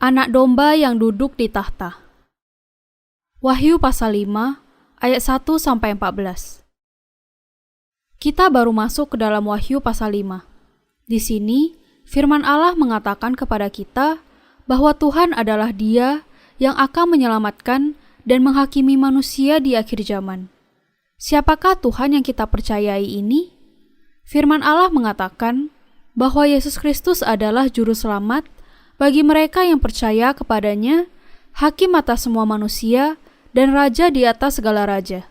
Anak domba yang duduk di tahta. Wahyu pasal 5 ayat 1-14. Kita baru masuk ke dalam Wahyu pasal 5. Di sini, firman Allah mengatakan kepada kita bahwa Tuhan adalah Dia yang akan menyelamatkan dan menghakimi manusia di akhir zaman. Siapakah Tuhan yang kita percayai ini? Firman Allah mengatakan bahwa Yesus Kristus adalah juru selamat bagi mereka yang percaya kepadanya, hakim atas semua manusia, dan raja di atas segala raja.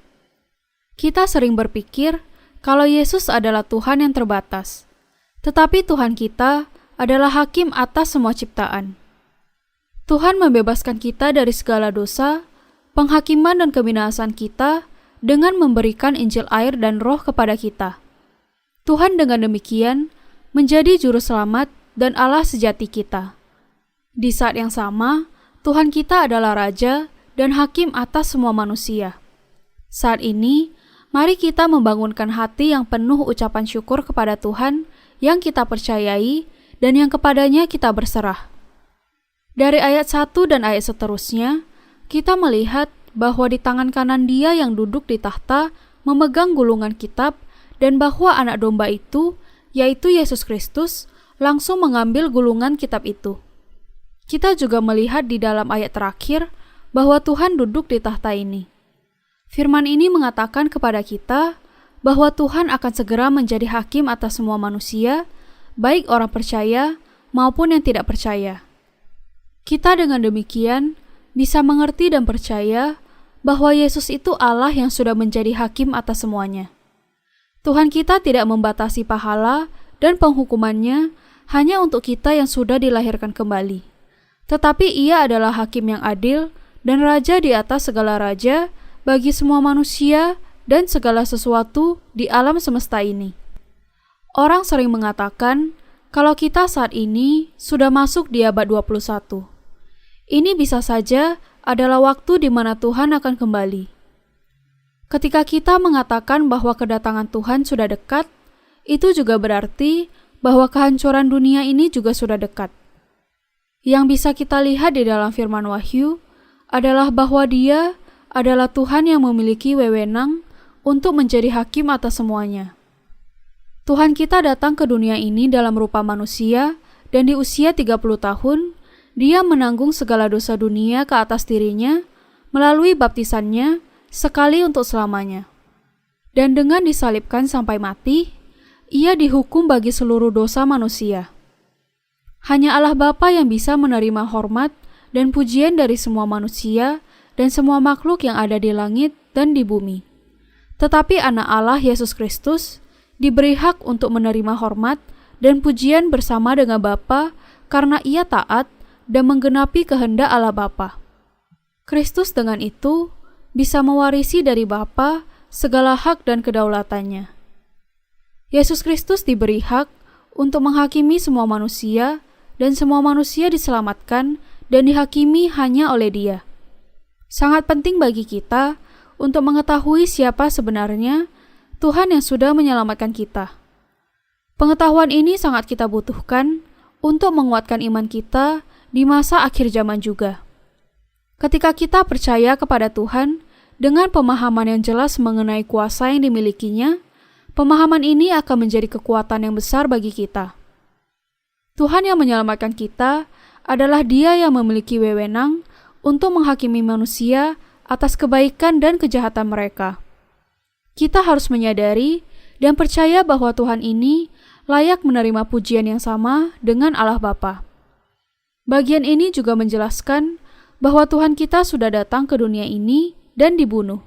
Kita sering berpikir kalau Yesus adalah Tuhan yang terbatas, tetapi Tuhan kita adalah hakim atas semua ciptaan. Tuhan membebaskan kita dari segala dosa, penghakiman dan kebinasaan kita dengan memberikan Injil air dan Roh kepada kita. Tuhan dengan demikian menjadi juru selamat dan Allah sejati kita. Di saat yang sama, Tuhan kita adalah Raja dan Hakim atas semua manusia. Saat ini, mari kita membangunkan hati yang penuh ucapan syukur kepada Tuhan yang kita percayai dan yang kepadanya kita berserah. Dari ayat 1 dan ayat seterusnya, kita melihat bahwa di tangan kanan Dia yang duduk di tahta memegang gulungan kitab dan bahwa anak domba itu, yaitu Yesus Kristus, langsung mengambil gulungan kitab itu. Kita juga melihat di dalam ayat terakhir bahwa Tuhan duduk di tahta ini. Firman ini mengatakan kepada kita bahwa Tuhan akan segera menjadi hakim atas semua manusia, baik orang percaya maupun yang tidak percaya. Kita dengan demikian bisa mengerti dan percaya bahwa Yesus itu Allah yang sudah menjadi hakim atas semuanya. Tuhan kita tidak membatasi pahala dan penghukumannya hanya untuk kita yang sudah dilahirkan kembali. Tetapi Ia adalah hakim yang adil dan raja di atas segala raja bagi semua manusia dan segala sesuatu di alam semesta ini. Orang sering mengatakan kalau kita saat ini sudah masuk di abad 21. Ini bisa saja adalah waktu di mana Tuhan akan kembali. Ketika kita mengatakan bahwa kedatangan Tuhan sudah dekat, itu juga berarti bahwa kehancuran dunia ini juga sudah dekat. Yang bisa kita lihat di dalam firman Wahyu adalah bahwa Dia adalah Tuhan yang memiliki wewenang untuk menjadi hakim atas semuanya. Tuhan kita datang ke dunia ini dalam rupa manusia dan di usia 30 tahun, Dia menanggung segala dosa dunia ke atas dirinya melalui baptisannya sekali untuk selamanya. Dan dengan disalibkan sampai mati, Ia dihukum bagi seluruh dosa manusia. Hanya Allah Bapa yang bisa menerima hormat dan pujian dari semua manusia dan semua makhluk yang ada di langit dan di bumi. Tetapi Anak Allah Yesus Kristus diberi hak untuk menerima hormat dan pujian bersama dengan Bapa karena Ia taat dan menggenapi kehendak Allah Bapa. Kristus dengan itu bisa mewarisi dari Bapa segala hak dan kedaulatannya. Yesus Kristus diberi hak untuk menghakimi semua manusia dan semua manusia diselamatkan dan dihakimi hanya oleh Dia. Sangat penting bagi kita untuk mengetahui siapa sebenarnya Tuhan yang sudah menyelamatkan kita. Pengetahuan ini sangat kita butuhkan untuk menguatkan iman kita di masa akhir zaman juga. Ketika kita percaya kepada Tuhan dengan pemahaman yang jelas mengenai kuasa yang dimilikinya, pemahaman ini akan menjadi kekuatan yang besar bagi kita. Tuhan yang menyelamatkan kita adalah Dia yang memiliki wewenang untuk menghakimi manusia atas kebaikan dan kejahatan mereka. Kita harus menyadari dan percaya bahwa Tuhan ini layak menerima pujian yang sama dengan Allah Bapa. Bagian ini juga menjelaskan bahwa Tuhan kita sudah datang ke dunia ini dan dibunuh.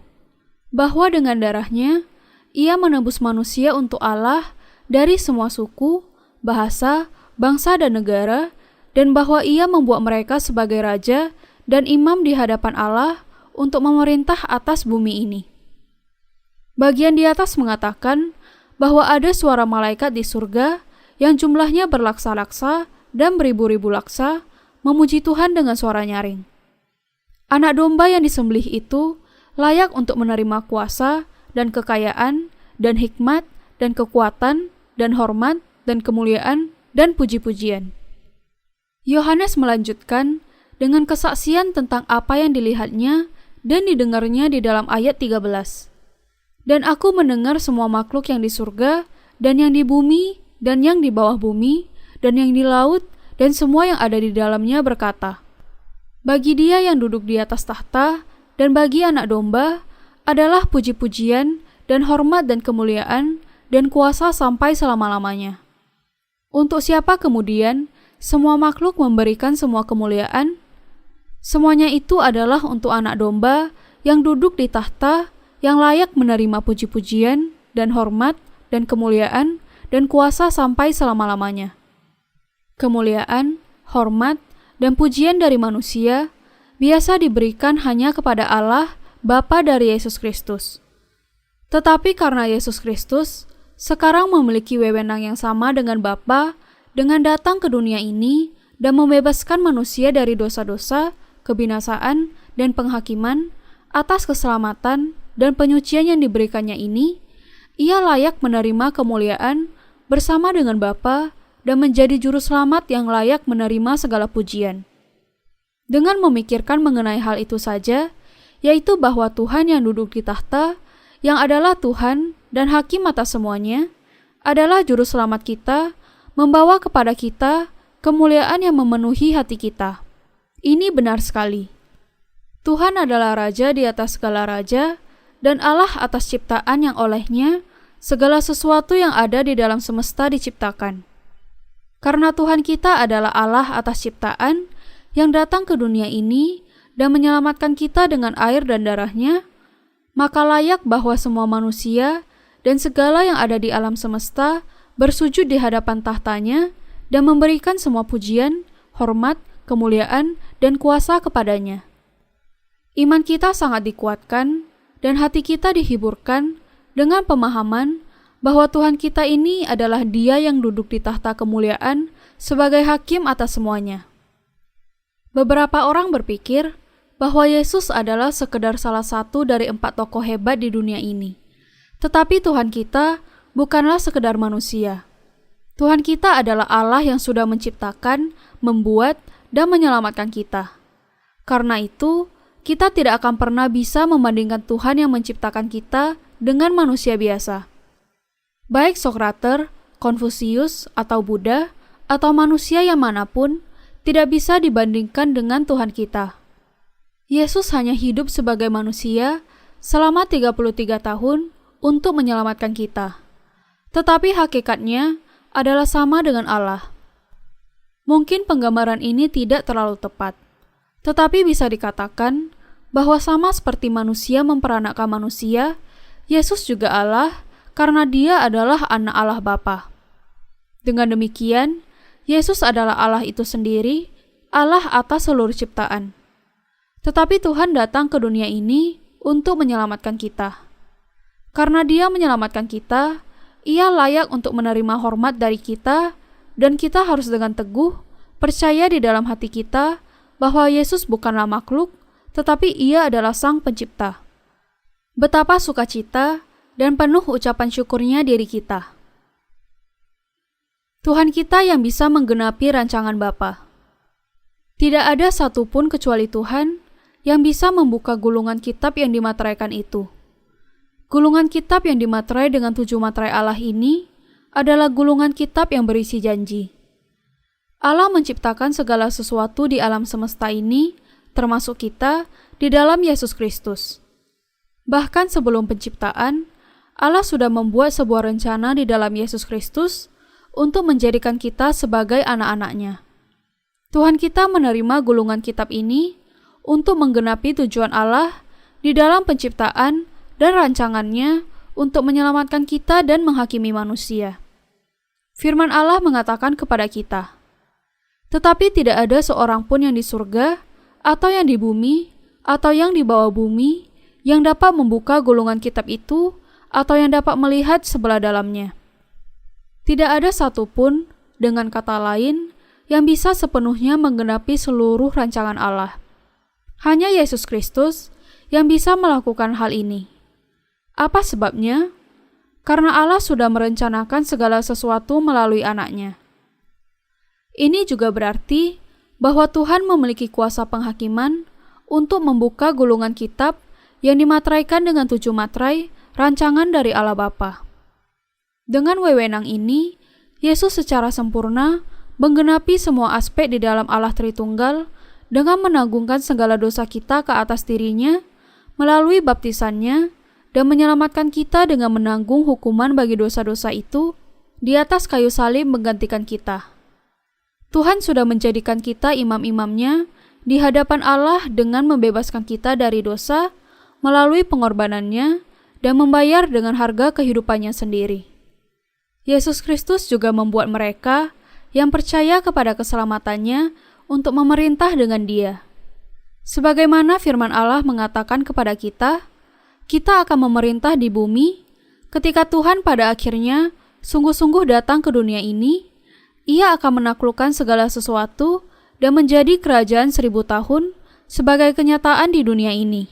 Bahwa dengan darahnya, Ia menebus manusia untuk Allah dari semua suku, bahasa, bangsa dan negara, dan bahwa Ia membuat mereka sebagai raja dan imam di hadapan Allah untuk memerintah atas bumi ini. Bagian di atas mengatakan bahwa ada suara malaikat di surga yang jumlahnya berlaksa-laksa dan beribu-ribu laksa memuji Tuhan dengan suara nyaring. Anak domba yang disembelih itu layak untuk menerima kuasa dan kekayaan dan hikmat dan kekuatan dan hormat dan kemuliaan dan puji-pujian. Yohanes melanjutkan dengan kesaksian tentang apa yang dilihatnya dan didengarnya di dalam ayat 13. Dan aku mendengar semua makhluk yang di surga, dan yang di bumi, dan yang di bawah bumi, dan yang di laut, dan semua yang ada di dalamnya berkata, bagi Dia yang duduk di atas tahta, dan bagi Anak Domba, adalah puji-pujian, dan hormat dan kemuliaan, dan kuasa sampai selama-lamanya. Untuk siapa kemudian semua makhluk memberikan semua kemuliaan? Semuanya itu adalah untuk Anak Domba yang duduk di tahta, yang layak menerima puji-pujian, dan hormat, dan kemuliaan, dan kuasa sampai selama-lamanya. Kemuliaan, hormat, dan pujian dari manusia biasa diberikan hanya kepada Allah, Bapa dari Yesus Kristus. Tetapi karena Yesus Kristus sekarang memiliki wewenang yang sama dengan Bapa dengan datang ke dunia ini dan membebaskan manusia dari dosa-dosa, kebinasaan, dan penghakiman atas keselamatan dan penyucian yang diberikannya ini, Ia layak menerima kemuliaan bersama dengan Bapa dan menjadi juru selamat yang layak menerima segala pujian. Dengan memikirkan mengenai hal itu saja, yaitu bahwa Tuhan yang duduk di tahta, yang adalah Tuhan dan Hakim atas semuanya, adalah juru selamat kita, membawa kepada kita kemuliaan yang memenuhi hati kita. Ini benar sekali. Tuhan adalah Raja di atas segala raja, dan Allah atas ciptaan yang olehnya segala sesuatu yang ada di dalam semesta diciptakan. Karena Tuhan kita adalah Allah atas ciptaan yang datang ke dunia ini dan menyelamatkan kita dengan air dan darahnya, maka layak bahwa semua manusia dan segala yang ada di alam semesta bersujud di hadapan tahtanya dan memberikan semua pujian, hormat, kemuliaan, dan kuasa kepadanya. Iman kita sangat dikuatkan dan hati kita dihiburkan dengan pemahaman bahwa Tuhan kita ini adalah Dia yang duduk di tahta kemuliaan sebagai hakim atas semuanya. Beberapa orang berpikir bahwa Yesus adalah sekedar salah satu dari 4 tokoh hebat di dunia ini. Tetapi Tuhan kita bukanlah sekedar manusia. Tuhan kita adalah Allah yang sudah menciptakan, membuat, dan menyelamatkan kita. Karena itu, kita tidak akan pernah bisa membandingkan Tuhan yang menciptakan kita dengan manusia biasa. Baik Sokrates, Konfusius, atau Buddha, atau manusia yang manapun, tidak bisa dibandingkan dengan Tuhan kita. Yesus hanya hidup sebagai manusia selama 33 tahun untuk menyelamatkan kita. Tetapi hakikatnya adalah sama dengan Allah. Mungkin penggambaran ini tidak terlalu tepat, tetapi bisa dikatakan bahwa sama seperti manusia memperanakkan manusia, Yesus juga Allah karena Dia adalah anak Allah Bapa. Dengan demikian, Yesus adalah Allah itu sendiri, Allah atas seluruh ciptaan. Tetapi Tuhan datang ke dunia ini untuk menyelamatkan kita. Karena Dia menyelamatkan kita, Ia layak untuk menerima hormat dari kita, dan kita harus dengan teguh percaya di dalam hati kita bahwa Yesus bukanlah makhluk, tetapi Ia adalah Sang Pencipta. Betapa sukacita dan penuh ucapan syukurnya diri kita. Tuhan kita yang bisa menggenapi rancangan Bapa. Tidak ada satupun kecuali Tuhan yang bisa membuka gulungan kitab yang dimateraikan itu. Gulungan kitab yang dimaterai dengan 7 materai Allah ini adalah gulungan kitab yang berisi janji. Allah menciptakan segala sesuatu di alam semesta ini, termasuk kita, di dalam Yesus Kristus. Bahkan sebelum penciptaan, Allah sudah membuat sebuah rencana di dalam Yesus Kristus untuk menjadikan kita sebagai anak-anak-Nya. Tuhan kita menerima gulungan kitab ini untuk menggenapi tujuan Allah di dalam penciptaan dan rancangannya untuk menyelamatkan kita dan menghakimi manusia. Firman Allah mengatakan kepada kita, "Tetapi tidak ada seorang pun yang di surga, atau yang di bumi, atau yang di bawah bumi, yang dapat membuka gulungan kitab itu, atau yang dapat melihat sebelah dalamnya." Tidak ada satupun, dengan kata lain, yang bisa sepenuhnya menggenapi seluruh rancangan Allah. Hanya Yesus Kristus yang bisa melakukan hal ini. Apa sebabnya? Karena Allah sudah merencanakan segala sesuatu melalui anaknya. Ini juga berarti bahwa Tuhan memiliki kuasa penghakiman untuk membuka gulungan kitab yang dimateraikan dengan 7 materai rancangan dari Allah Bapa. Dengan wewenang ini, Yesus secara sempurna menggenapi semua aspek di dalam Allah Tritunggal dengan menanggungkan segala dosa kita ke atas dirinya melalui baptisannya dan menyelamatkan kita dengan menanggung hukuman bagi dosa-dosa itu di atas kayu salib menggantikan kita. Tuhan sudah menjadikan kita imam-imamnya di hadapan Allah dengan membebaskan kita dari dosa melalui pengorbanannya dan membayar dengan harga kehidupannya sendiri. Yesus Kristus juga membuat mereka yang percaya kepada keselamatannya untuk memerintah dengan Dia. Sebagaimana firman Allah mengatakan kepada kita akan memerintah di bumi ketika Tuhan pada akhirnya sungguh-sungguh datang ke dunia ini. Ia akan menaklukkan segala sesuatu dan menjadi kerajaan 1000 tahun sebagai kenyataan di dunia ini.